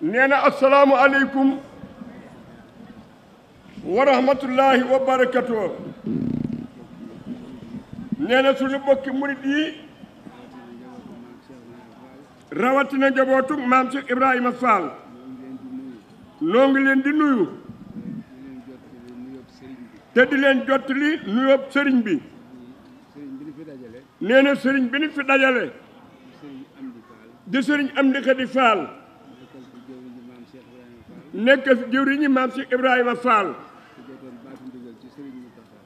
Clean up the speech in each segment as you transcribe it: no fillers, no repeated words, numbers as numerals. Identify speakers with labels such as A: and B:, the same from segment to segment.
A: nee na asalaamu aleykum wa rahmatullahi wa barakatuh. nee na suñu bokki murit yi rawatina njabootug maam Cheikh Ibrahima Fall noo ngi leen di nuyu te di leen jottali nuyoob sëriñ bi. nee na sëriñ bi ni fi dajale di sëriñ Amdi Khady Fall nekk fi jëwriñi maam Cheikh Ibrahima Fall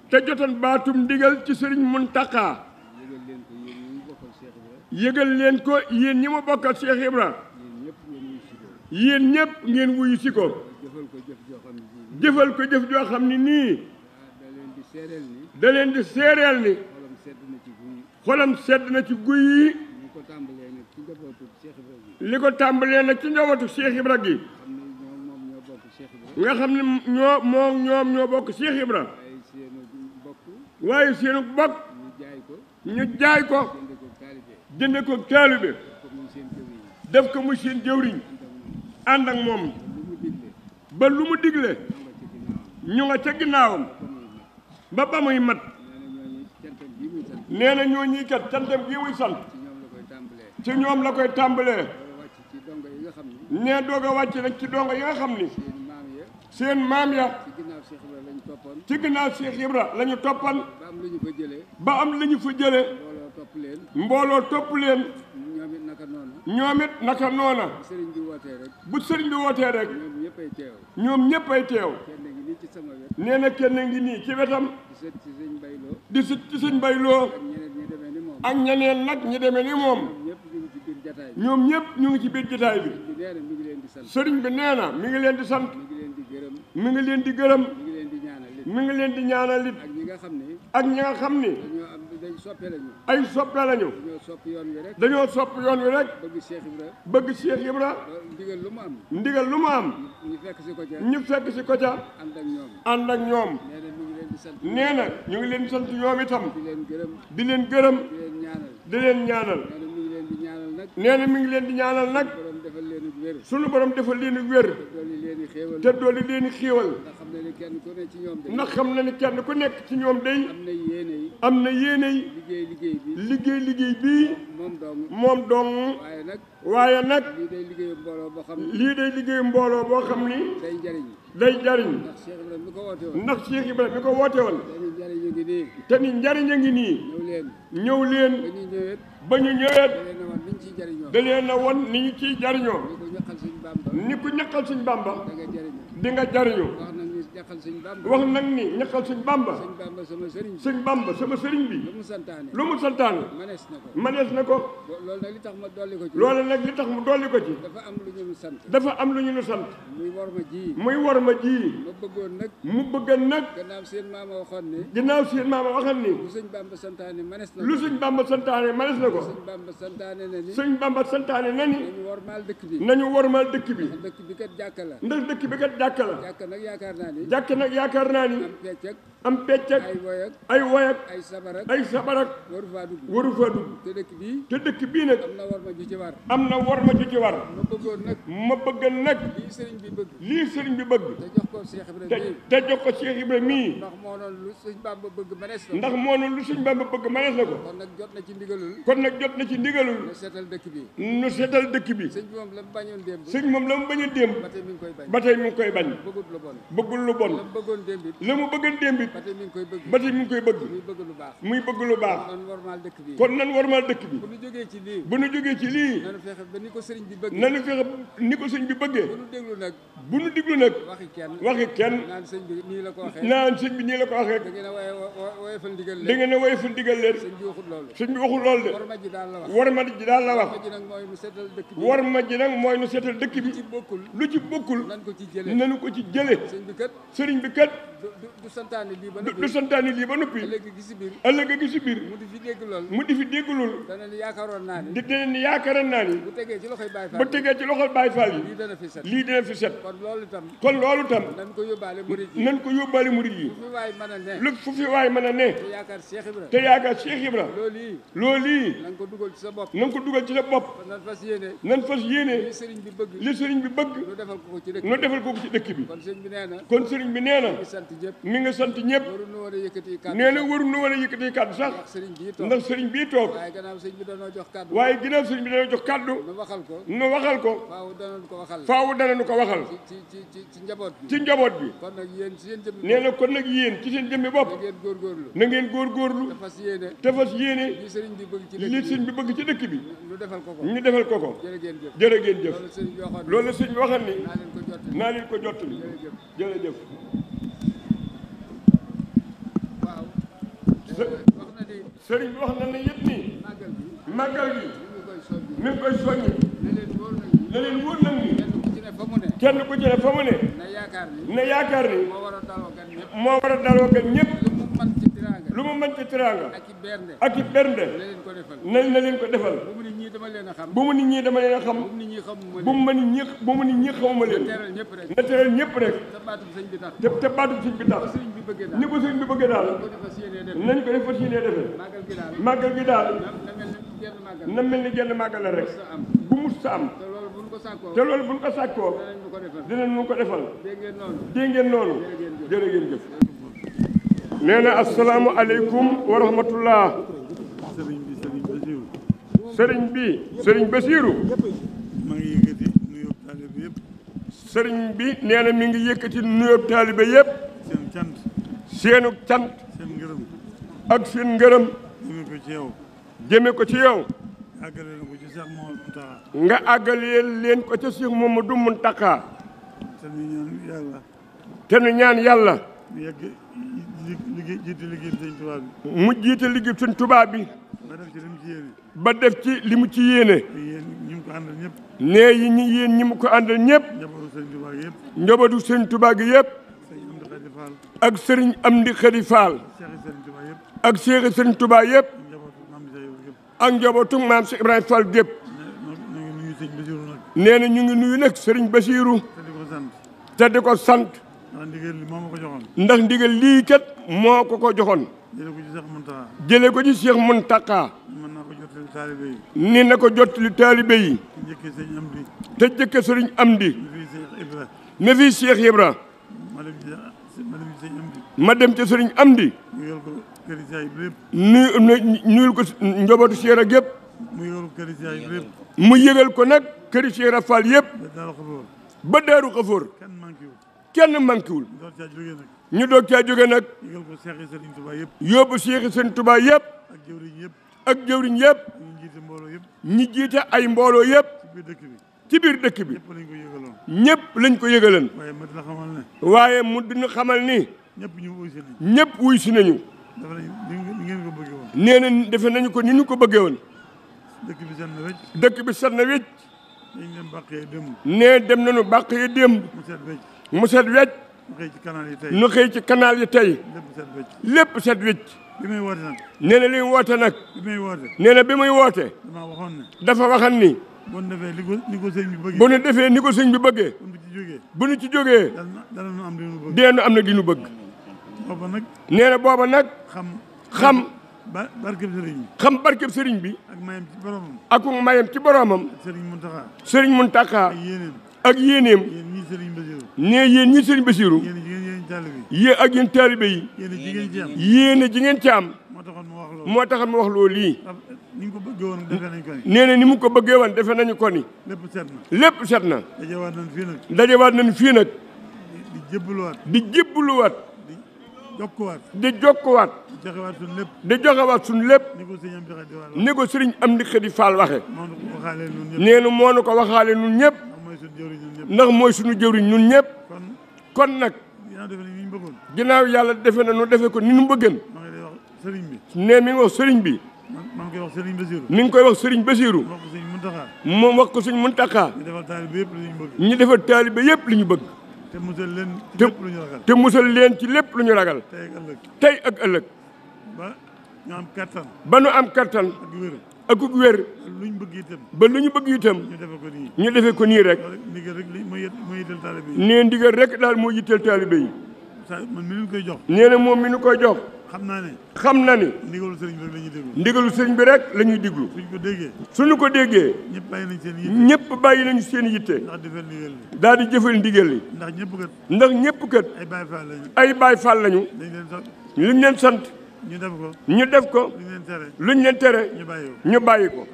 A: te jotoon baatum ndigal ci sëriñ Muntaxa yëgal leen ko yéen ñi mu bokkal Cheikh Ibra yéen ñëpp ngeen wuyu si ko jëfal ko jëf joo xam ne nii da leen di seereel ni xolam sedd na ci guy yi li ko tàmbalee nag ci njabootu Cheikh Ibra gi nga xam ne ñoom ñoo bokk Cheikh Ibra waaye seenu bokk ñu jaay ko jënde ko taalibe def ko muy seen jëwriñ ànd ak moom ba lu mu digle ñu nga ca ginnaawam ba muy mat. nee na ñoo ñii kat cantam gi muy sant ci ñoom la koy tàmbalee nee doog a wàcc nag ci dongo yi nga xam ni seen maam ya ci ginnaaw Cheikh Ibra la ñu toppan ba am la ñu fa jële mbooloo topp leen ñoom it naka noona bu sëriñ bi wootee rek ñoom ñëpp ay teew. nee na kenn ngi nii ci wetam di sët ci sëñ Bayloo ak ñeneen nag ñi demee ni moom ñoom ñëpp ñu ngi ci biir jotaay bi. sëriñ bi nee na mi ngi leen di sant mi ngi leen di gërëm mi ngi leen di ñaanal it ak ñi nga xam ni ay soppe lañu dañoo sopp yoon wi rek bëgg Cheikh Ibra ndigal lu mu am ñu fekk si ko ca ànd ak ñoom. nee na ñu ngi leen di sant ñoom itam di leen gërëm di leen ñaanal. nee na mi ngi leen di ñaanal nag sunu borom defal leen wér te dooli leen xéewal ndax xam na ni kenn ku nekk ci ñoom day am na yéene yi liggéey bii moom dong waaye nag lii day liggéeyu mbooloo boo xam ni day jariñ ndax Cheikh Ibrahima mi ko woote woon te ni njariñ a ngi nii ñëw leen ba ñu ñëweet da leen a won ni ñu ciy jariñoo ni ku ñaqal suñ Bàmba di nga jariñu wax nag ni ñaqal suñ Bàmba suñ Bàmba sama sëriñ bi lu mu santaane manees na ko loolu nag li tax mu dolli ko ci dafa am lu ñu nu sant muy worma ji mu bëggoon nag ginnaaw seen maama waxoon ni lu suñ Bàmba santaane manees na ko suñ Bàmba santaane na ni nañu wormaal dëkk bi ndax dëkk bi kat jàkka la jàkk nag yaakaar naa ni am pecc ak ay woyak ay sabarak waru faa dugg te dëkk bii nag am na worma ju ci war ma bëgg nag lii sëriñ bi bëgg te jox ko Cheikh Ibra mii ndax moo noonu lu sëñ Bamba bëgg manees na ko kon nag jot na ci ndigalul nu seetal dëkk bi sëñ moom la mu bañoon démb ba tey mi ngi koy bañ bëggul lu bon la mu bëggoon démb it ba tey mi ngi koy bëgg muy bëgg lu baax kon nan warmaal dëkk bi bu nu jógee ci lii nanu fexe ni ko sëriñ bi bëggee bu nu déglu nag waxi kenn naan sëñ bi nii la ko waxee da ngeen a woyofal ndigal leen sëñ bi waxul loolu de warma ji daal la wax warma ji nag mooy nu seetal dëkk bi lu ci bokkul nanu ko ci jële sëriñ bi kat du santaane du santaane lii ba noppi ëllëg gi si biir mu di fi dégg lool dana ni yaakaaroon naa ni bu tegee ci loxol Baay Faal yi lii dana fi set kon loolu tam nan ko yóbbaale murid yi fu fi waay mën a ne te yaakaar Cheikh Ibra loolu yi nan ko dugal ci sa bopp nan fas yéene li sëriñ bi bëgg nu defal ko ci dëkk bi kon sëriñ bi nee na mi nga sant ñëpp nee na waru nu war a yëkkati kàddu sax ndax sëriñ bii toog waaye ginnaaw sëriñ bi danoo jox kàddu nu waxal ko faaw danañu ko waxal ci njaboot bi nee na kon nag yéen ci seen jëmmi bopp na ngeen góorgóorlu te fas yéene li sëriñ bi bëgg ci dëkk bi ñu defal ko ko jërë ngeen jëf loolu la sëriñ bi waxal ni naa leen ko jottali jërëjëf sëriñ bi wax na ne yëpp ni màggal gi mi ngi koy soññi na leen wóor nag ni kenn ku ci ne fa mu ne na yaakaar ni moo war a daloo gan ñëpp lu mu mën ci teraanga ak i bernde na leen ko defal bu mu nit ñi dama leen a xam bu mu nit ñi xamuma leen na teral ñëpp rek te baatub sëñ bi tax ni ko sëñ bi bëggee daal nañ ko def fas yéenee defee màggal gi daal na mel ni genn màggal la rek bu mus sa am te loolu buñ ko sàkkoo dinañ ñu ko defal dégg ngeen noonu jërë ngeen jëf nee na asalaamu aleykum wa rahmatullah sëriñ Basiiru
B: maa ngi yëkkati nuyoo taalibe yëpp
A: sëriñ bi nee na mi ngi yëkkati nuyoo taalibe yëpp
B: seen cant
A: seenu cant
B: seen ngërëm
A: ak seen ngërëm
B: jëme ko ci yow
A: jëme ko ci yow
B: àggale na ko ci Cheikh Mouhamadou Mountakha
A: nga àggaleel leen ko ca Cheikh Mouhamadou Mountakha te nu ñaan yàlla
B: mu yegg jiite liggéey sëñ Tuubaa bi
A: mu jiite liggéey sëñ Tuubaa bi ba def ci li mu ci yéene
B: ñi mu ko àndal ñëpp
A: nee yi ñi yéen ñi mu ko àndal ñëpp njabootu sëñ Tuubaa gi yëpp ak sëriñ Amdi Xadi Faal ak seexi sëriñ Tuubaa yëpp ak njabootu maam si Ibrahima Fall gépp nee na ñu ngi nuyu nag sëriñ Basiiru te di ko sant ndax ndigal lii kat moo ko joxoon jële ko ci Cheikh Mountakha ni na ko jottali taalibe yi te jëkke sëriñ Amdi ne fii Cheikh Ibra ma dem ci sëriñ Amdi nuyul ko njabootu Cheikh Ibra gépp mu yëgal ko nag këri Cheikh Ibra Fall yëpp ba Daaru Xafoor kenn manquéwul ñu doog caa jóge nag yóbbu Cheikh Sëriñ Tuubaa yëpp ak jëwriñ yëpp ñi jiite ay mbooloo yëpp ci biir dëkk bi ñëpp lañ ko yëgalan waaye mu dina xamal ni ñëpp wuy si nañu nee na defe nañu ko ni ñu ko bëggee woon dëkk bi set na wecc nee dem nañu bàq yi démb mu set wecc nu xëy ci canal yi tey lépp set wecc nee na li mu woote nag nee na bi muy woote dafa waxan ni bu nu defee ni ko sëñ bi bëggee bu nu ci jógee deenu am na di nu bëgg nee na booba nag xam barkeb sëriñ bi ak mayam ci boromam sëriñ Muntaxa ak yéeneem nee yéen ñi sëriñ Basiiru yéen ak yéen taalibe yi yéene ji ngeen ci am moo taxoon mu wax loolu lii nee na ni mu ko bëggee woon defe nañu ko ni lépp set na dajewaat nañu fii nag di jébbaluwaat di jokkuwaat di joxewaat suñu lépp ni ko sëriñ Amdi Xadi Faal waxe nee na moo nu ko waxaale nun ñëpp ndax mooy suñu jëwriñ nun ñëpp kon nag ginnaaw yàlla defe na nu defe ko ni nu bëggeen nee mi ngi wax sëriñ bi mi ngi koy wax sëriñ Basiiru moom wax ko sëriñ Muntaxa ñu defal taalibe yëpp li ñu bëgg
B: te musal leen ci lépp lu ñu ragal.
A: te musal leen ci lépp lu ñu ragal. tey ak ëllëg.
B: ba ñu am kattan.
A: ba nu am kattan.
B: ak wér.
A: ak wér.
B: lu ñu bëgg itam.
A: ba lu ñu bëgg itam.
B: ñu defe ko nii.
A: ñu defe ko nii rek.
B: ndigal rek mooy yitteel taalibe yi.
A: nee ndigal rek daal moo yitteel taalibe yi.
B: man mi leen koy jox.
A: nee na moom mi nu koy jox.
B: xam naa ne.
A: xam na ni.
B: ndigalu sëriñ bi rek la ñuy déglu.
A: ndigalu sëriñ bi rek la ñuy déglu.
B: suñ ko déggee.
A: suñu ko déggee.
B: ñëpp bàyyi nañ seen yitte.
A: ñëpp bàyyi nañu seen yitte.
B: ndax defal ndigal li.
A: daal di jëfal ndigal li.
B: ndax ñëpp kat.
A: ndax ñëpp kat.
B: ay Baay Faal lañu.
A: ay Baay Faal lañu.
B: dañ leen sant.
A: liñ leen sant.
B: ñu def ko.
A: ñu def ko.
B: luñ leen tere.
A: luñ leen tere. ñu bàyyi ko.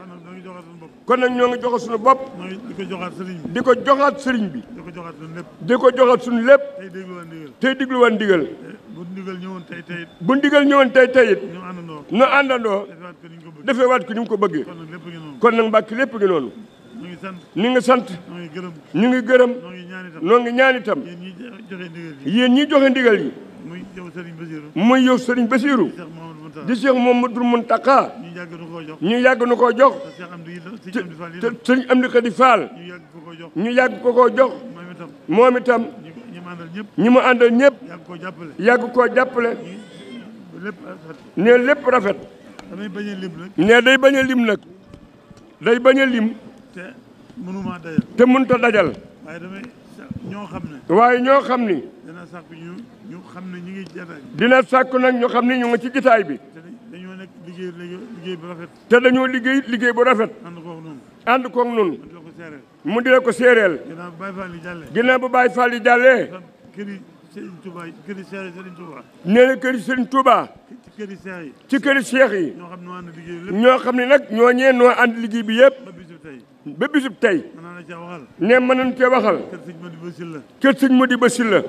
A: kon nag ñoo ngi joxe suñu bopp.
B: di ko joxaat sëriñ bi.
A: di ko joxaat sëriñ bi.
B: di ko joxaat suñu lépp.
A: di ko joxaat suñu lépp.
B: tey dégluwaat ndigal.
A: tey dégluwaat ndigal.
B: bu ndigal ñëwoon tey tey it.
A: bu ndigal ñëwoon tey tey it.
B: ñu àndandoo.
A: ñu àndandoo. defewaat ko ni mu ko bëggee.
B: kon nag lépp ngi noonu.
A: kon nag Mbàkke lépp ngi noonu.
B: ñu ngi sant.
A: ñu ngi sant.
B: ñu ngi gërëm.
A: ñu ngi gërëm.
B: ñu ngi ñaan itam.
A: noo ngi ñaan itam.
B: yéen ñi joxe ndigal yi.
A: yéen ñi joxe ndigal yi.
B: muy yow Serigne Bassirou.
A: muy yow Serigne Bassirou. di Cheikh Mouhamadoul Mountakha.
B: ñu yàgg nu koo jox.
A: ñu yàgg nu koo jox. te Serigne Amdi Khady Fall.
B: ñu yàgg ko koo jox.
A: ñu yàgg ko koo jox. moom itam.
B: ñi mu àndal ñëpp.
A: ñi mu àndal ñëpp.
B: yàgg koo jàppale.
A: yàgg koo jàppale.
B: lépp rafet.
A: ne lépp rafet.
B: damay bañ a lim nag.
A: ne day bañ a lim nag. day bañ a lim.
B: te mënuma dajal.
A: te mënut a dajal.
B: waaye damay ñoo xam ne.
A: waaye ñoo xam ni.
B: dina sàkk ñu xam ne ñu ngi ci jotaay bi.
A: dina sàkk nag ñu xam ni ñu ngi ci jotaay bi.
B: te dañoo nekk liggéey bu rafet.
A: te dañoo liggéey bu rafet.
B: ànd koog noonu.
A: ànd koog noonu.
B: mu di la ko seereel.
A: mu di la ko séeréel.
B: ginnaaw bu Baye Fall yi jàllee.
A: ginnaaw bu Baye Fall yi jàllee.
B: këri Serigne Touba këri Serigne Touba.
A: nee na këri Serigne Touba.
B: ci këri seex yi.
A: ci këri seex yi.
B: ñoo xam ne ñoo ànd liggéey lépp.
A: ñoo xam ne nag ñooñee noo ànd liggéey bi yëpp.
B: ba bisub tey.
A: ba bisub tey.
B: mën naa la caa waxal.
A: ne mën nañu cee waxal.
B: kër sëñ Madiba Sylla.
A: kër sëñ Madiba Sylla.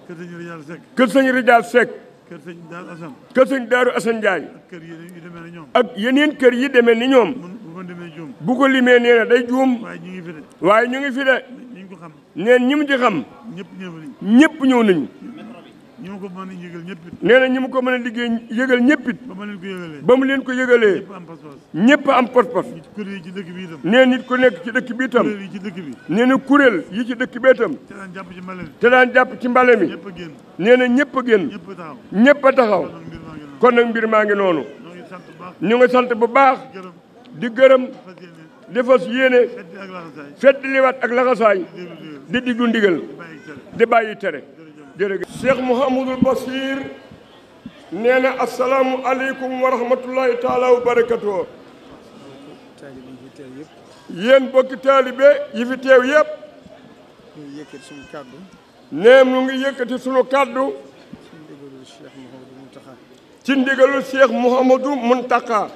B: kër sëñ Rijal Seck.
A: kër sëñ Rijal Seck.
B: kër sëñ Daaru Assane.
A: kër sëñ Daaru Assane Ndiaye.
B: ak kër yi demee ni ñoom.
A: ak yeneen kër yi demee ni ñoom.
B: bu ma demee juum.
A: bu ko limee nee na day juum.
B: waaye ñu ngi fi de.
A: waaye ñu ngi fi de.
B: ñu ko xam.
A: neen ñi mu ci xam.
B: ñëpp ñëw nañu.
A: ñëpp ñëw nañu.
B: ñi ma ko mën a yëgal ñëpp it.
A: nee na ñi mu ko mën a liggéey yëgal ñëpp it.
B: ba ma leen ko yëgalee.
A: ba mu leen ko yëgalee.
B: ñëpp am pas-pas.
A: ñëpp am pas-pas.
B: kuréel yi ci dëkk bi itam.
A: nee nit ku nekk ci dëkk bi itam.
B: kuréel yi ci dëkk bi.
A: nee na kuréel yi ci dëkk bi itam.
B: te daan jàpp ci mbale mi.
A: te daan jàpp ci mbale mi.
B: ñëpp a génn.
A: nee na ñëpp a génn.
B: ñëpp a taxaw.
A: ñëpp a taxaw. kon nag mbir maa ngi noonu. ñu ngi sant bu baax. di gërëm. di fas yéene. fedd liwaat ak laxasaay. di diglu ndigal. di bàyyi tere. jërëjëf Cheikh Mouhamadoul Bachir nee na asalaamu aleykum wa rahmatullahi taala wa barakatuh. yéen bokki taalibe yi fi teew yëpp.
C: ñu ngi yëkkati suñu kàddu.
A: nee mu ngi yëkkati suñu kàddu. ci ndigalul Cheikh Mouhamadou Mountakha.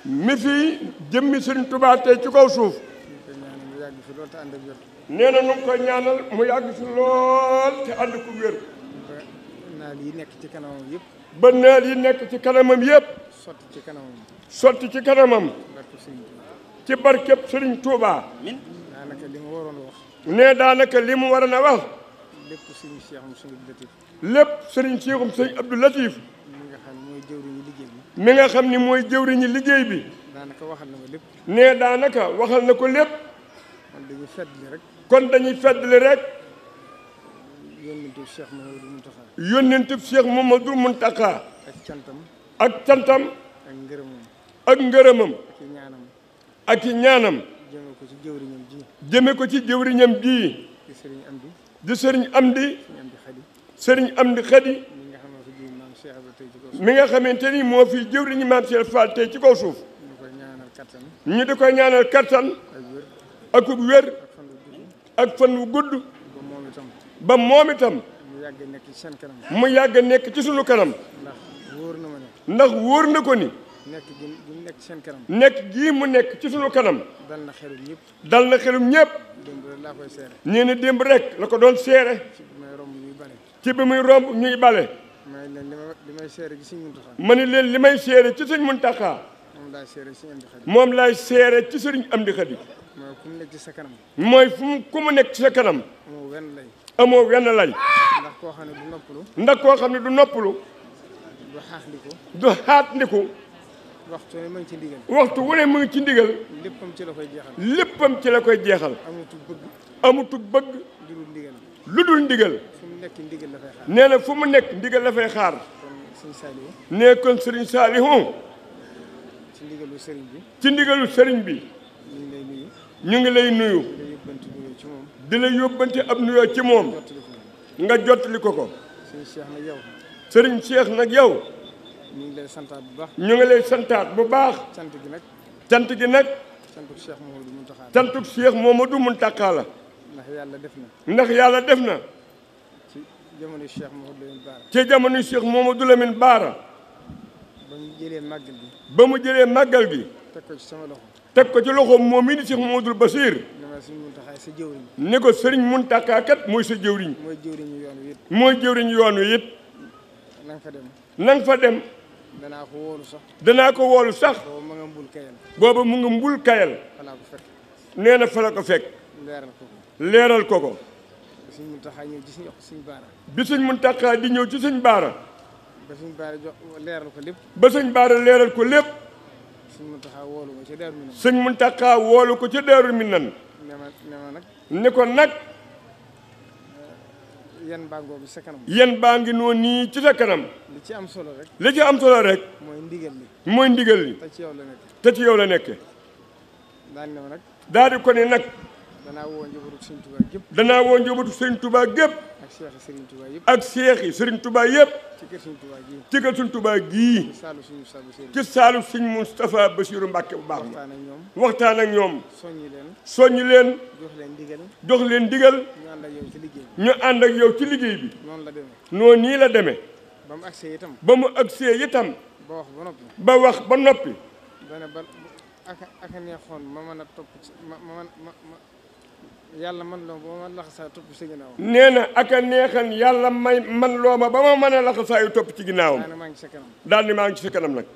A: mi fi jëmmi Serigne Touba tey ci kaw suuf. nee na nu ngi koy ñaanal mu yàgg fi lool te ànd ku wér.
C: ba naal yi nekk ci kanamam yëpp.
A: ba naal yi nekk ci kanamam yëpp.
C: sotti ci kanamam.
A: sotti ci kanamam. ci barkeb Serigne Touba.
C: daanaka li mu waroon a wax.
A: nee daanaka li mu waroon a wax.
C: lépp Serigne Cheikhoum Serigne Abdou Latif.
A: lépp Serigne Cheikhoum Serigne Abdou Latif.
C: mi nga xam ne mooy jëwriñu liggéey bi.
A: mi nga xam ni mooy jëwriñu liggéey bi.
C: daanaka waxal na ma lépp.
A: nee daanaka waxal na ko lépp.
C: kon dañuy feddli rek.
A: kon dañuy feddli rek.
C: yónnentu Cheikh Mouhamadoul Mountakha.
A: yónnentu Cheikh Mouhamadoul Mountakha.
C: ak cantam.
A: ak cantam.
C: ak ngërëmam.
A: ak ngërëmam.
C: ak i ñaanam.
A: ak i ñaanam.
C: jëme ko ci jëwriñam ji.
A: jëme ko ci jëwriñam ji.
C: di Serigne Amdi.
A: di Serigne Amdi.
C: Serigne
A: Serigne Amdi
C: Amdi Khady.
A: Khady.
C: mi nga xam ne fi jiw maam Cheikh Ibra tey ci kaw suuf.
A: mi nga xamante ni moo fi jëwriñu maam Cheikh Fall tey ci kaw suuf.
C: ñu koy ñaanal kattan.
A: ñu di koy ñaanal kattan.
C: ak wér.
A: ak wér.
C: ak fan wu gudd.
A: ak fan wu gudd.
C: ba moom itam.
A: ba moom itam.
C: mu yàgg nekk ci seen kanam.
A: mu yàgg nekk ci sunu kanam.
C: ndax wóor na ma ne.
A: ndax wóor na ko ni.
C: nekk gi mu nekk ci seen kanam.
A: nekk gii mu nekk ci sunu kanam.
C: dal na xelum ñëpp.
A: dal na xelum ñëpp.
C: démb rek laa koy seere.
A: nee na démb rek la ko doon seere.
C: ci bi may romb ñuy bale.
A: ci bi muy romb ñuy bale.
C: may leen li may seere ci Sëñ Muntaxa.
A: ma ni leen li may seere ci sëñ Muntaxa.
C: moom laay seere ci Sëñ Amdi Khady.
A: moom laay seere ci sëriñ Amdi Khady.
C: mooy ku mu nekk ci sa kanam.
A: mooy ku mu nekk ci sa kanam.
C: amoo wenn lay.
A: amoo wenn lay.
C: ndax koo xam ne du noppalu.
A: ndax koo xam ne du noppalu.
C: du xaaxliku.
A: du xaatliku.
C: waxtu ne mu ngi ci ndigal.
A: waxtu wu ne mu ngi ci ndigal.
C: léppam ci la koy jeexal.
A: léppam ci la koy jeexal.
C: amatul bëgg.
A: amutug bëgg
C: dul ndigal
A: lu dul ndigal
C: fu mu nekk ndigal la fay xaar
A: nee na fu mu nekk ndigal la fay xaar
C: kon sëñ Saliou
A: nee kon sëriñ Saalihu
C: ci ndigalu sëriñ bi
A: ci ndigalu sëriñ bi
C: ñu ngi lay nuyu
A: ñu ngi lay nuyu
C: di la yóbbante nuyoo ci moom
A: di la yóbbante ab nuyoo ci moom
C: jottali ko
A: nga jottali ko
C: sëñ Cheikh nag yow
A: sëriñ Cheikh nag yow
C: ñu ngi lay santaat bu baax
A: ñu ngi lay santaat bu baax
C: cant gi nag
A: cant gi nag
C: cantuk Cheikh Mouhamadou Mountakha
A: cantuk Cheikh Mouhamadou Mountakha la
C: ndax yàlla def na
A: ndax yàlla def na
C: ci jamono Cheikh Mouhamadou Lamine Bara
A: ci jamono Cheikh Mouhamadou Lamine Bara
C: ba mu jëlee màggal gi
A: ba mu jëlee màggal gi
C: teg ko ci sama loxo
A: teg ko ci loxoom moom mii di Cheikh Mouhamadoul Bachir
C: dama sëñ Mountakha sa jëwriñ
A: ni ko sëriñ Mountakha kat mooy sa jëwriñ
C: mooy jëwriñu yoon wi it
A: mooy jëwriñ yoon wi it
C: na nga fa dem
A: na nga fa dem
C: danaa ko wóolu sax
A: danaa ko woolu sax
C: booba ma nga mbul kayal
A: booba mu nga mbul kayal
C: falaa ko fekk
A: nee na fa la ko fekk
C: leeral ko ko
A: leeral ko
C: sëñ Mountakha ñëw gis ñu sëñ Bara
A: bi sëñ Mountakha di ñëw ci sëñ Baara
C: ba sëñ Bara jox leeral ko lépp
A: ba sëñ Baara leeral ko lépp
C: sëñ Mountakha wóolu ma ci Daaru Minam
A: sëñ Mountakha woolu ko ca Daaru Minan
C: ne ma nag
A: ni ko nag
C: yan bàngoo bi sa kanam
A: yéen baa ngi noonu nii ci sa kanam
C: li ci am solo rek
A: li ci am solo rek
C: mooy ndigal li
A: mooy ndigal li
C: te ci yow la nekk
A: te ci yow la nekke
C: daan ne ma nag
A: daal di ko ne nag
C: danaa woo njabootu sëñ Touba gépp
A: danaa woo njabootu sëriñ Touba gépp
C: ak seexi sëriñ Touba yëpp
A: ak seex yi sëriñ Touba yëpp
C: ci kër sëñ Touba gii
A: ci kër sëriñ Touba gii
C: ci saalu suñu sabu sëriñ
A: ci saalu sëñ Moustapha Bassirou Mbacke bu baax ma
C: waxtaan ak ñoom
A: waxtaan ak ñoom
C: soññi leen
A: soññi leen
C: jox leen ndigal
A: jox leen ndigal
C: ñu ànd ak yow ci liggéey bi
A: ñu ànd ak yow ci liggéey bi
C: noonu la demee
A: noonu nii la demee
C: ba mu agsee itam
A: ba mu agsee itam
C: ba wax ba noppi
A: ba wax ba noppi
C: dana ba aka neexoon ma mën a topp ci ma yàlla man loo ba ma laxasaa topp ci ginnaaw
A: nee na ak a neexan yàlla may man loo ma ba ma mën a laxasaayu topp ci ginnaawam
C: daana maa ngi sa kanam
A: daal ni maa ngi ci sa kanam nag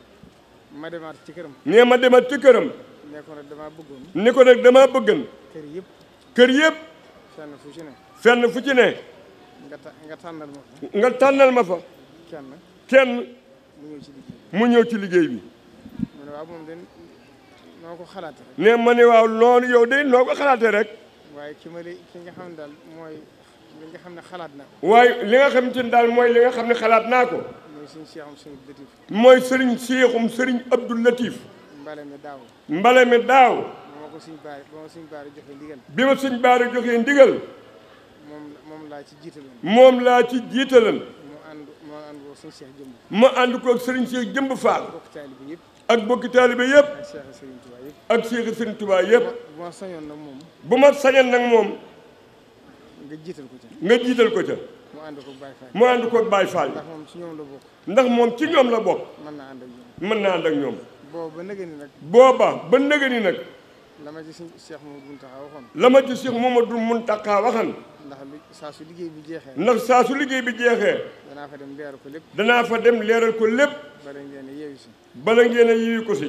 C: ma demaat ci këram
A: nee ma demat ci këram
C: ne ko nag damaa bëggoon
A: ni ko nag damaa bëggan
C: kër yëpp
A: kër yëpp
C: fenn fu ci ne
A: fenn fu ci ne
C: nga tànnal ma fa
A: nga tànnal ma fa kenn
C: mu ñëw ci liggéey
A: mu ñëw ci liggéey bi
C: mu ne waaw moom de noo ko xalaate rek
A: nee ma ne waaw noonu yow de noo ko xalaatee rek
C: waaye ki nga xam ne daal mooy li nga xam ne xalaat na
A: waaye li nga xamante ni daal mooy li nga xam ne xalaat naa ko
C: mooy suñu seexum suñu latif
A: mooy sëriñ seexum sëriñ Abdou Latif
C: mbale mi daaw
A: mbale mi daaw
C: ba ma suñ baari joxe ndigal
A: bi ma suñ baara joxee ndigal
C: moom laa ci jiitaloon
A: moom laa ci jiitalan
C: moo ànd ko suñu seex jëmb
A: ma ànd ko ak sëriñ Seex Jëmb Faal
C: bokk taalibe yëpp
A: ak bokki taalibe yëpp
C: ak seexi sëriñ Tuubaa yëpp
A: ak seexi sëriñ Tuubaa yëpp
C: bu ma sañoon nag moom
A: bu ma sañan nag moom
C: nga jiital ko ca
A: nga jiital ko ca
C: mu ànd ko Baay Faal
A: mu ànd ko ak Baay Faal
C: ndax moom ci ñoom la bokk
A: ndax moom ci ñoom la bokk
C: mën naa ànd ak ñoom
A: mën naa ànd ak ñoom
C: boobu ba nëgëni nag
A: booba ba nëgëni nag
C: la ma ci suñ Cheikh Mouhamadou Mountakha waxoon
A: la ma ci Cheikh Mouhamadou Mountakha waxan
C: ndax saa su liggéey bi jeexee
A: ndax saa su liggéey bi jeexee
C: danaa fa dem leeral ko lépp
A: danaa fa dem leeral ko lépp
C: bala ngeen a yeewu si
A: bala ngeen a yiwi ko si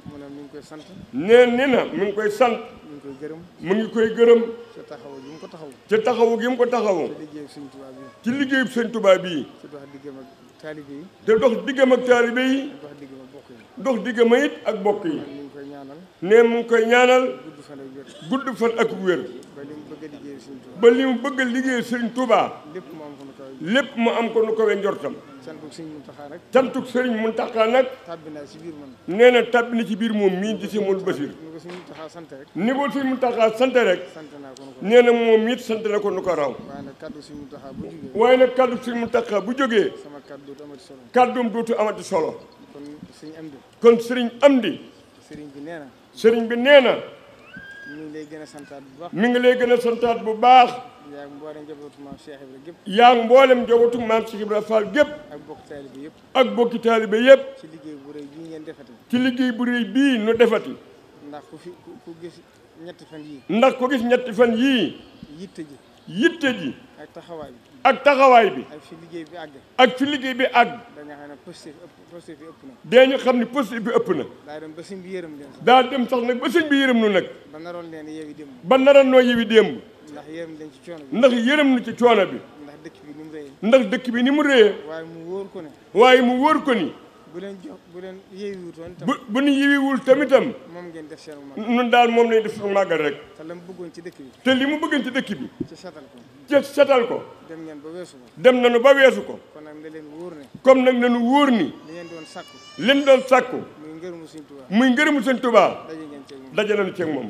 C: mu ne mi ngi koy sant
A: nee ni na mi ngi koy sant
C: mi ngi koy gërëm
A: mu ngi koy gërëm
C: ca taxawu gi mu ko taxawu
A: ca taxawu gi mu ko taxawu
C: ci liggéeyu Sëñ Tuubaa bi
A: ci liggéeyu Sëñ Tuubaa bii
C: ci dox diggam ak taalibe yi
A: te dox diggam ak taalibe yi
C: dox diggam ak bokk yi
A: dox diggam it ak bokk yi
C: mi ngi koy ñaanal
A: ne mu ngi koy ñaanal
C: gudd fan ak wér
A: gudd fan ak wér
C: ba li mu bëgg a liggéey Sëñ Tuubaa
A: ba li mu bëgg a liggéey Sëriñ Tuubaa
C: lépp mu am ko nu kaw
A: lépp mu am ko nu kowe njortam
C: santu Sëñ Muntaxaa nag
A: cantuk Sëriñ Muntaxaa nag
C: tàbbi naa ci biir man
A: nee na tàbbi na ci biir moom mii di si mul Basiir
C: ni ko Sëñ Muntaxaa sant rek
A: ni ko Sëriñ Muntaxaa sant rek
C: sant naa ko nu ko
A: nee na moom it sant na ko nu ko raw
C: waaye nag kaddu Sëñ Muntaxaa bu jógee
A: waaye nag kaddu Sëriñ Muntaxaa bu jógee
C: sama kaddu dootu amati solo
A: kàddum dootu amati solo
C: kon Sëñ Amdi
A: kon Sëriñ Amdi
C: sëriñ bi nee na
A: sëriñ bi nee na
C: mi ngi lay gën a santaat bu baax
A: mi ngi lay gën a santaat bu baax
C: yaa ngi mboolem njabootu maam Cheikh Ibra gépp
A: yaa ngi mboolem njabootu maam Cheikh Ibra Fall gépp
C: ak bokk taalibe yëpp
A: ak bokki taalibe yëpp
C: ci liggéey bu rëy bii ngeen defati
A: ci liggéey bu rëy bii nu defati
C: ndax ku gis ñetti fan yii
A: ndax ko gis ñetti fan yii yitte ji
C: ak taxawaay bi
A: ak taxawaay bi
C: ak fi liggéey bi àgg
A: ak fi liggéey bi àgg
C: da nga xam ne positif bi ëpp na
A: dañu xam ne positif bi ëpp na
C: daa dem ba sëñ bi yërëm leen sax
A: daa dem sax nag ba sëñ bi yërëm nu nag
C: ba naroon leen yeewi démb
A: ba naroon noo yewi démb
C: ndax yërëm leen ci coono bi
A: ndax yërëm nu ci coono bi
C: ndax dëkk bi ni mu rëyee
A: ndax dëkk bi ni mu réyee
C: waaye mu wóor ko ne
A: waaye mu wóor ko ni
C: bu leen yeewiwutoon tam.
A: bu ñu yiwiwul tamitam.
C: moom ngeen def seen màggal.
A: nun daal moom lañ def suñu màggal rek.
C: te la mu bëggoon ci dëkk bi.
A: te li mu bëggoon ci dëkk bi.
C: ci setal ko.
A: ci setal ko.
C: dem ngeen ba weesu ko.
A: dem nañu ba weesu ko.
C: kon nag na leen wóor ne.
A: comme nag nañu wóor ni.
C: li ngeen doon sàkku.
A: leen doon sàkku.
C: muy ngërëmu Sëñ Tuubaa.
A: muy ngërëmu Sëñ Tuubaa.
C: daje ngeen ceeg moom.
A: daje nañu ceeg moom.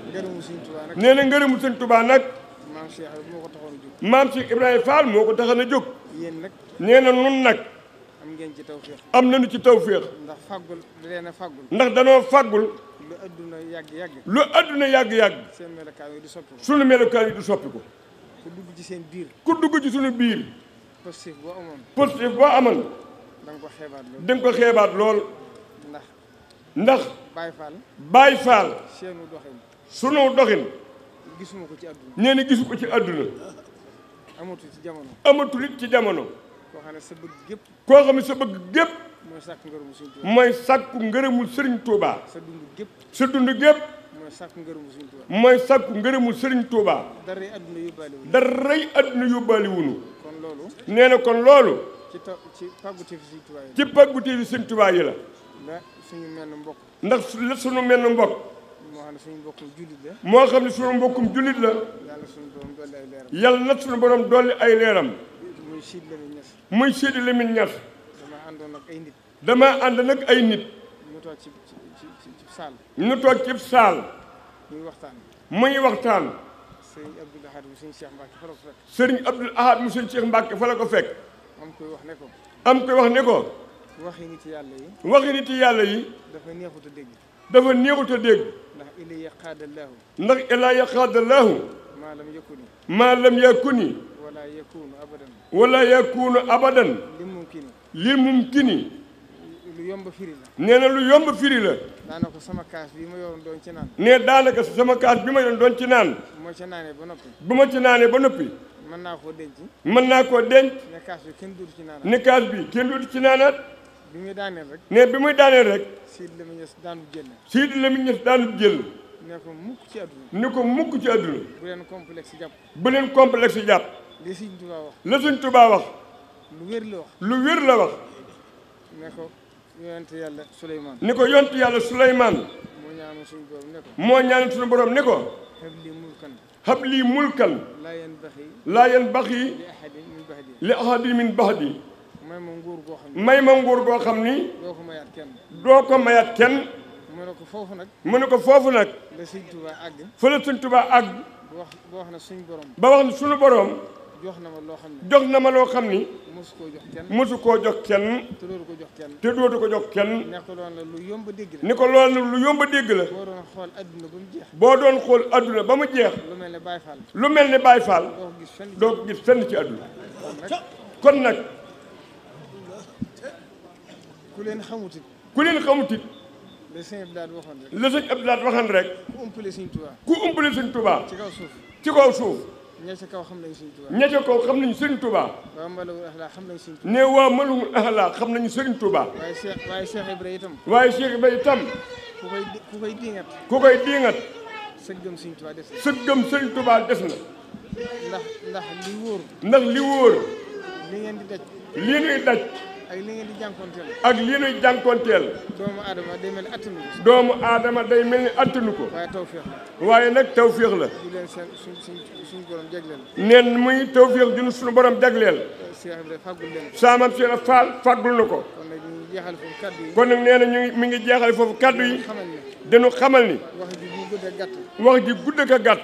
C: ngërëmu Sëñ Tuubaa nag.
A: nee na ngërëmu Sëñ Tuubaa nag.
C: maam Cheikh moo ko taxoon a jóg.
A: maam Cheikh Ibrahima Fall moo ko taxoon a jóg.
C: yéen nag.
A: nee na nun nag.
C: am ngeen ci tawféex.
A: am nañu ci tawféex.
C: ndax faggul leen a faggul.
A: ndax danoo faggul.
C: lu adduna yàgg-yàgg.
A: lu adduna yàgg-yàgg.
C: seen melokaan yi du soppi ko.
A: sunu melokaan yi du soppi ko.
C: ku dugg ci seen biir.
A: ku dugg ci sunu biir.
C: positif boo amoon.
A: positif boo amoon.
C: da nga ko xeebaat lool.
A: da nga ko xeebaat lool. ndax.
C: Baay Faal.
A: Baay Faal.
C: seenu doxin.
A: sunu doxin.
C: gisuma ko ci adduna.
A: nee na gisu ko ci adduna.
C: amatul ci jamono.
A: amatul it ci jamono.
C: koo xam ne sa bëgg gépp.
A: koo xam ne sa bëgg gépp.
C: mooy sàkku ngërëmu Sëñ Tuubaa.
A: mooy sàkku ngërëmul Sëriñ Tuubaa.
C: sa dund gépp.
A: sa dund gépp.
C: mooy sàkku ngërëmu Sëñ Tuubaa.
A: mooy sàkku ngërëmul Sëriñ Tuubaa.
C: daray adduna yóbbaale wu.
A: daray adduna yóbbaale wunu.
C: kon loolu.
A: nee na kon loolu.
C: ci pàggute fi Sëñ Tuubaa yi.
A: ci pàggute fi Sëñ Tuubaa yi la.
C: la suñu menn mbokk.
A: ndax la suñu menn mbokk.
C: moo xam ne suñu mbokkum jullit la.
A: moo xam ne suñu mbokkum jullit la.
C: yàlla suñu borom dolli ay leeram.
A: yàlla na suñu borom dolli ay leeram.
C: muy Sidy Lamine Niass.
A: muy Sidy Lamine Niass.
C: dama àndoon ak ay nit.
A: dama ànd nag ay nit.
C: ñu toog ci saal.
A: ñu toog ci saal.
C: muy waxtaan.
A: muy waxtaan.
C: sëriñ Abdoul Ahad mu sëriñ Cheikh Mbacke fa la ko fekk.
A: sëriñ Abdoul Ahad mu sëriñ Cheikh Mbacke fa la ko fekk.
C: am koy wax ne ko.
A: am koy wax ne ko.
C: waxi nit yàlla yi.
A: waxi nit yàlla yi.
C: dafa neexut a dégg.
A: dafa neexut a dégg.
C: ndax ilayya qaadallaahu.
A: ndax ilayya qaadallaahu.
C: maa lam yakuni.
A: maa lam yakuni.
C: wala yakunu abadan.
A: wala yakunu abadan.
C: li mumkini.
A: li mumkini.
C: lu yomb firi la.
A: nee na lu yomb firi la.
C: daanaka sama kaas bi ma yoroon doon ci naan.
A: nee daanaka sama kaas bi ma yoroon doon ci naan.
C: bu ma ci naanee ba noppi.
A: bu ma ci naanee ba noppi.
C: mën naa koo denc.
A: mën naa koo denc.
C: ne kaas bi kenn dootu ci naanaat.
A: ne kaas bi kenn dootu ci naanaat.
C: bi muy daaneel rek.
A: ne bi muy daaneel rek.
C: Sidy Lamine Niass daanu jël.
A: Sidy Lamine Niass daanu jël.
C: ne ko mukk ci àdduna.
A: ni ko mukk ci àdduna.
C: bu leen complexe jàpp.
A: bu leen complexe jàpp.
C: li Sëñ Tuubaa wax.
A: la Sëñ Tuubaa wax.
C: lu wér la wax.
A: lu wér la wax.
C: ne ko yonent yàlla Suleymaan.
A: ni ko yonent yàlla Suleymaan.
C: moo ñaanu suñu borom ne ko.
A: moo ñaan suñu borom ni ko.
C: habli mulkan.
A: habli mulkan.
C: laa yanbaxi.
A: laa yanbaxi.
C: li ahadin min ba'di.
A: li ahadin min ba'di.
C: may ma nguur goo xam ne.
A: may ma nguur goo xam ni.
C: doo ko mayaat kenn.
A: doo ko mayaat kenn.
C: mu ne ko foofu nag.
A: mu ne ko foofu nag.
C: la Sëñ Tuubaa àgg.
A: fa la Sëñ Tuubaa àgg.
C: ba wax ne suñu borom.
A: ba wax ni suñu borom.
C: jox na ma loo xam ne.
A: jox na ma loo xam ni.
C: mosu koo jox kenn.
A: mosu koo jox kenn.
C: te dootu ko jox kenn.
A: te dootu ko jox kenn.
C: ne ko loolu la lu yomb a dégg la.
A: ni ko loolu nag lu yomb a dégg la.
C: boo doon xool adduna ba mu jeex.
A: boo doon xool adduna ba mu jeex.
C: lu mel ne Baye Fall.
A: lu mel ne Baye Fall.
C: doo ko gis fenn.
A: doo ko gis fenn ci adduna. kon nag.
C: ku leen xamut it.
A: ku leen xamut it.
C: la sëñ Abdoulaye waxoon rek.
A: la sëñ Abdoulaye waxoon rek.
C: ku umpale Sëñ Tuubaa.
A: ku umpale Sëñ Tuubaa.
C: ci kaw suuf.
A: ci kaw suuf.
C: ña ca kaw xam nañu Sëñ Tuubaa.
A: ña ca kaw xam nañu Sëñ Tuubaa.
C: waa Malawul Axlaa xam nañu Sëñ Tuubaa.
A: ne waa Malawul Axlaa xam nañu Sëñ Tuubaa.
C: waaye Cheikh Ibrahima itam.
A: waaye Cheikh Ibrahima itam.
C: ku koy diingat.
A: ku koy diingat.
C: sëggam Sëñ Tuubaa des na.
A: sëggam Sëñ Tuubaa des na.
C: ndax li wóor.
A: ndax li wóor.
C: li ngeen di daj.
A: lii nuy daj.
C: ak li ngeen di jànkoonteel.
A: ak lii nuy jànkoonteel.
C: doomu aadama day mel ni attanu ko.
A: doomu aadama day mel ni attanu ko.
C: waaye tawféex la.
A: waaye nag tawféex la.
C: du leen seen suñu borom jagleel.
A: neen muy tawféex ju suñu borom jagleel.
C: Cheikh Ibrahima fàggul leen ko.
A: saamam Cheikh Fall fàggul na ko.
C: kon nag ñu ngi jeexal foofu kaddu yi.
A: kon nag nee na mi ngi jeexal foofu kaddu yi.
C: xamal ne.
A: dañu xamal ni.
C: wax ji bu gudd a gàtt.
A: wax ji gudd ak a gàtt.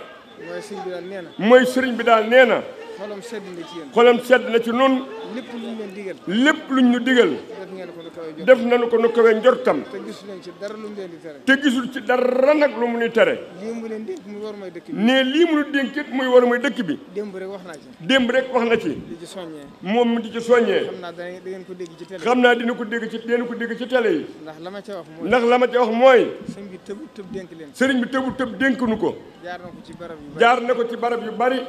C: mooy sëriñ bi daal nee na.
A: mooy sëriñ bi daal nee na.
C: xolam sedd na ci yéen.
A: xolam sedd na ci noonu.
C: lépp luñ leen digal.
A: lépp luñ ñu digal.
C: def ngeen ko nu kawe jot.
A: def nañu ko nu kawe njortam.
C: te gisu leen ci dara lu mu leen di tere.
A: te gisul ci dara nag lu mu ni tere.
C: lii mu leen dénk mu war mooy dëkk bi.
A: ne lii mu nu dénk it muy war mooy dëkk bi.
C: démb rek wax naa ci.
A: démb rek wax na ci.
C: di ci soññee.
A: moom mi di ci soññee.
C: xam naa da ngeen ko dégg ci télé.
A: xam naa dina ko dégg ci télé yi.
C: ndax la ma ca wax mooy.
A: ndax la ma ca wax mooy.
C: sëñ bi tëb dénk leen.
A: sëriñ bi tëb dénk nu ko.
C: jaar na ko ci barab yu bari.
A: jaar na ko ci barab yu bari.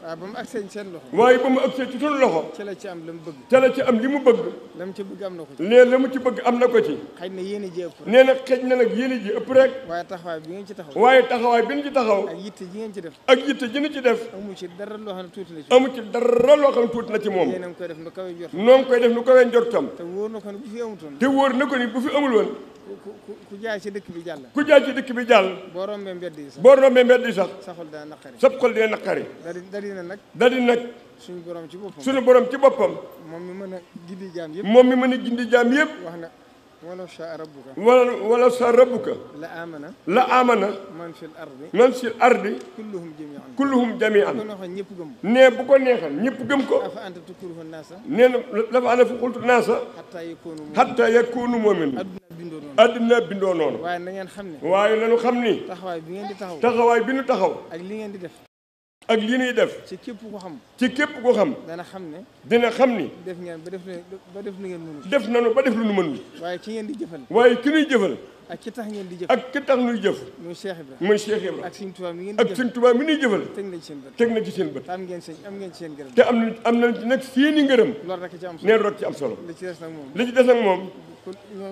C: waaye ba mu agsee seen loxo.
A: waaye ba mu agsee ci sunu loxo.
C: ca la ci am la mu bëgg.
A: ca la ci am li mu bëgg.
C: la mu ci bëgg am na ko ci.
A: nee la mu ci bëgg am na ko ci.
C: xëy na yéen a ji ëpp.
A: nee na xëj na nag yéen a ji ëpp rek.
C: waaye taxawaay bi ngeen ci taxaw.
A: waaye taxawaay bi ñu ci taxaw.
C: ak yitte ji ngeen ci def.
A: ak yitte ji ñu ci def.
C: amu ci dara loo xam ne tuuti na ci.
A: amu ci dara loo xam ne tuuti na ci moom.
C: yéen a ngi koy def nu kawe njort.
A: noo ngi koy def nu kawe njortam.
C: te wóor na ko ni bu fi amutoon.
A: te wóor na ko ni bu fi amul woon.
C: ku jaay ci dëkk bi jàll.
A: ku jaay ci dëkk bi jàll.
C: boo rombee mbedd yi sax.
A: boo rombee mbedd yi sax.
C: sa xol daa naqari.
A: sa xol dee naqari.
C: dadi na nag.
A: dadi nag.
C: suñu borom ci boppam.
A: suñu borom ci boppam.
C: moom mi mën a gindi jaam yëpp.
A: moom mi mën a gindi jaam yëpp.
C: wax na walaw shaa rabbuka.
A: wala sa rabbuka.
C: la amana.
A: la amana.
C: man fil ardi.
A: man fil ardi.
C: kulluhum jami'an.
A: kulluhum jami'an.
C: bu ko neexoon ñëpp gëm.
A: nee bu ko neexal ñëpp gëm ko.
C: afa anta tukrihu naasa.
A: nee na dafa ana fu xultu naasa. hatta yakunu mu'min. adduna bindoo noonu.
C: waaye na ngeen xam ne.
A: waaye nañu xam ni.
C: taxawaay bi ngeen di taxaw.
A: taxawaay bi ñu taxaw.
C: ak li ngeen di def.
A: ak li ñuy def.
C: ci képp ko xam.
A: ci képp ko xam.
C: dana xam ne.
A: dina xam ni.
C: def ngeen ba def lu ngeen mënul.
A: def nañu ba def lu nu mënul.
C: waaye ki ngeen di jëfal.
A: waaye ki ñuy jëfal.
C: ak ki tax ngeen di jëf.
A: ak ki tax ñuy jëf.
C: muy Cheikh Ibra.
A: muy Cheikh Ibra.
C: ak Sëñ Tuubaa mi ngeen di jëfal.
A: ak Sëñ Tuubaa mi ñuy jëfal.
C: teg na ci seen bët.
A: teg na ci seen bët.
C: te am ngeen ci seen gërëm.
A: te am na nag seeni ngërëm.
C: loolu rek ci am solo.
A: neen rek ci am solo.
C: li ci des nag moom.
A: li ci des nag moom.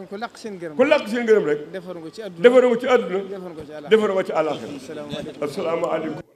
C: ku làq seen gërëm.
A: ku làq seen ngërëm rek.
C: defaru nga ci àdduna.
A: defaru nga ci àdduna.
C: defaru nga ci àllaaxira.
A: defaru nga ci àllaaxira. asalaamaaleykum.